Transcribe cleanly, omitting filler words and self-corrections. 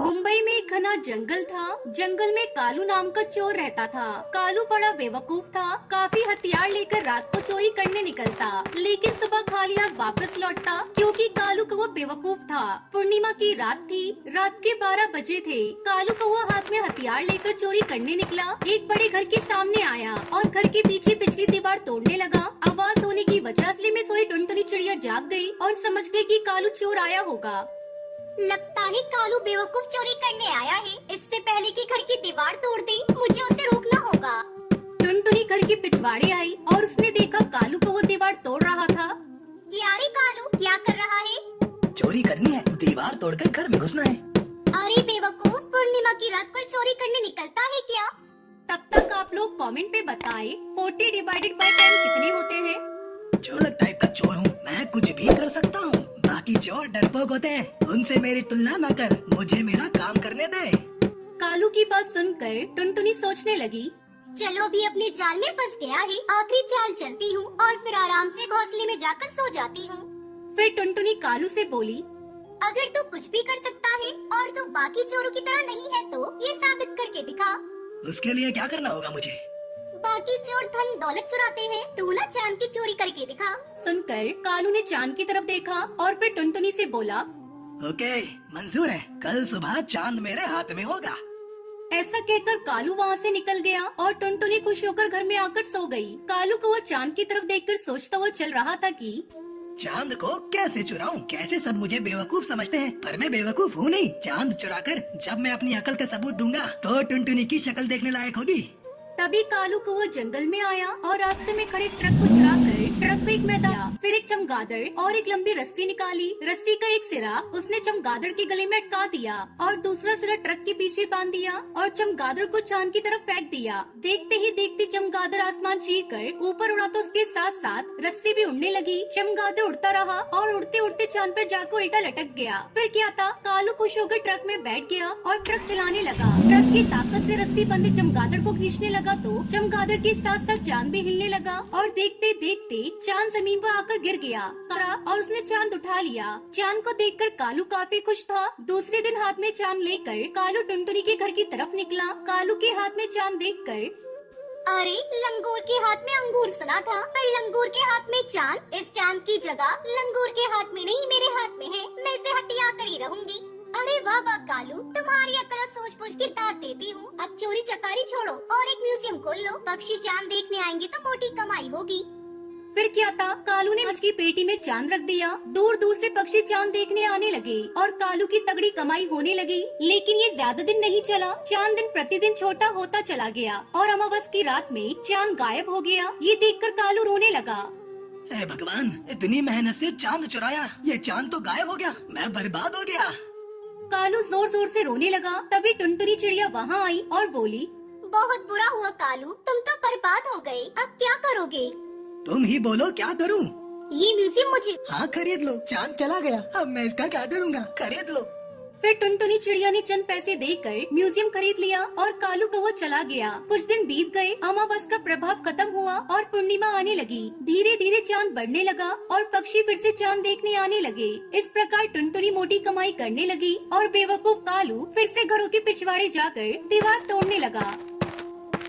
मुंबई में एक घना जंगल था। जंगल में कालू नाम का चोर रहता था। कालू बड़ा बेवकूफ था। काफी हथियार लेकर रात को चोरी करने निकलता, लेकिन सुबह खाली हाथ वापस लौटता, क्योंकि कालू कौवा बेवकूफ था। पूर्णिमा की रात थी। रात के 12 बजे थे। कालू कौवा हाथ में हथियार लेकर चोरी करने निकला। एक बड़े घर के सामने आया और घर के पीछे पिछली दीवार तोड़ने लगा। आवाज होने की वजह से में सोई टुनटुनी चिड़िया जाग गई और समझ गई कि कालू चोर आया होगा। लगता है कालू बेवकूफ चोरी करने आया है। इससे पहले कि घर की दीवार तोड़ दे, मुझे उसे रोकना होगा। टुनटुनी घर के पिछवाड़े आई और उसने देखा कालू को वो दीवार तोड़ रहा था। अरे कालू, क्या कर रहा है? चोरी करनी है, दीवार तोड़कर घर में घुसना है। अरे बेवकूफ, पूर्णिमा की रात कोई चोरी करने निकलता है क्या? तब तक आप लोग कमेंट पे बताएं 40 डिवाइडेड बाय 10 कितने होते हैं। जो अलग टाइप का चोर हूँ, मैं कुछ भी कर सकता हूँ। बाकी चोर डरपोक होते हैं, उनसे मेरी तुलना न कर, मुझे मेरा काम करने दे। कालू की बात सुनकर टुनटुनी सोचने लगी, चलो अभी अपने जाल में फंस गया है, आखिरी चाल चलती हूँ और फिर आराम से घोंसले में जाकर सो जाती हूँ। फिर टुनटुनी कालू से बोली, अगर तू कुछ भी कर सकता है और तू बाकी चोरों की तरह नहीं है तो ये साबित करके दिखा। उसके लिए क्या करना होगा मुझे? बाकी चोर धन दौलत चुराते हैं, तू ना चांद की चोरी करके दिखा। सुनकर कालू ने चांद की तरफ देखा और फिर टुनटुनी से बोला, ओके, मंजूर है, कल सुबह चांद मेरे हाथ में होगा। ऐसा कहकर कालू वहाँ से निकल गया और टुनटुनी खुश होकर घर में आकर सो गई। कालू को वो चांद की तरफ देखकर सोचता हुआ चल रहा था कि चांद को कैसे चुराऊं? कैसे सब मुझे बेवकूफ समझते हैं, पर मैं बेवकूफ हूँ नहीं। चांद चुराकर जब मैं अपनी अकल का सबूत दूंगा तो टुनटुनी की शक्ल देखने लायक होगी। तभी कालू को वो जंगल में आया और रास्ते में खड़े ट्रक को चुराकर ट्रक को एक मैदान, फिर एक चमगादड़ और एक लंबी रस्सी निकाली। रस्सी का एक सिरा उसने चमगादड़ के गले में अटका दिया और दूसरा सिरा ट्रक के पीछे बांध दिया और चमगादड़ को चांद की तरफ फेंक दिया। देखते ही देखते चमगादड़ आसमान चीर कर ऊपर उड़ा तो उसके साथ साथ रस्सी भी उड़ने लगी। चमगादड़ उड़ता रहा और उड़ते उड़ते चांद पर जाकर उल्टा लटक गया। फिर क्या था, कालू खुश होकर ट्रक में बैठ गया और ट्रक चलाने लगा। ट्रक की ताकत से रस्सी बंधे चमगादड़ को खींचने लगा तो चमगादड़ के साथ साथ चांद भी हिलने लगा और देखते देखते चांद जमीन पर आकर गिर गया और उसने चांद उठा लिया। चांद को देखकर कालू काफी खुश था। दूसरे दिन हाथ में चांद लेकर कालू टुनटुनी के घर की तरफ निकला। कालू के हाथ में चांद देखकर, अरे लंगूर के हाथ में अंगूर सुना था, पर लंगूर के हाथ में चांद। इस चांद की जगह लंगूर के हाथ में नहीं मेरे हाथ में है। मैं इसे हथिया कर ही रहूंगी। अरे वाह वाह कालू, तुम्हारी अकल सोच पूछ के दाद देती हूँ। अब चोरी चकारी छोड़ो और एक म्यूजियम खोल लो। पक्षी चांद देखने आएंगे तो मोटी कमाई होगी। फिर क्या था, कालू ने कांच की पेटी में चांद रख दिया। दूर दूर से पक्षी चांद देखने आने लगे और कालू की तगड़ी कमाई होने लगी। लेकिन ये ज्यादा दिन नहीं चला। चांद दिन प्रतिदिन छोटा होता चला गया और अमावस की रात में चांद गायब हो गया। ये देखकर कालू रोने लगा। हे भगवान, इतनी मेहनत से चांद चुराया, ये चांद तो गायब हो गया, मैं बर्बाद हो गया। कालू जोर जोर से रोने लगा। तभी टुनटुनी चिड़िया वहाँ आई और बोली, बहुत बुरा हुआ कालू, तुम तो बर्बाद हो गए। अब क्या करोगे? तुम ही बोलो, क्या करूं? ये म्यूजियम मुझे। हाँ खरीद लो, चांद चला गया, अब मैं इसका क्या करूँगा? खरीद लो। फिर टुनटुनी चिड़िया ने चंद पैसे देकर म्यूजियम खरीद लिया और कालू को वो चला गया। कुछ दिन बीत गए, अमावस का प्रभाव खत्म हुआ और पूर्णिमा आने लगी। धीरे धीरे चांद बढ़ने लगा और पक्षी फिर से चांद देखने आने लगे। इस प्रकार टुनटुनी मोटी कमाई करने लगी और बेवकूफ कालू फिर से घरों के पिछवाड़े जाकर दीवार तोड़ने लगा।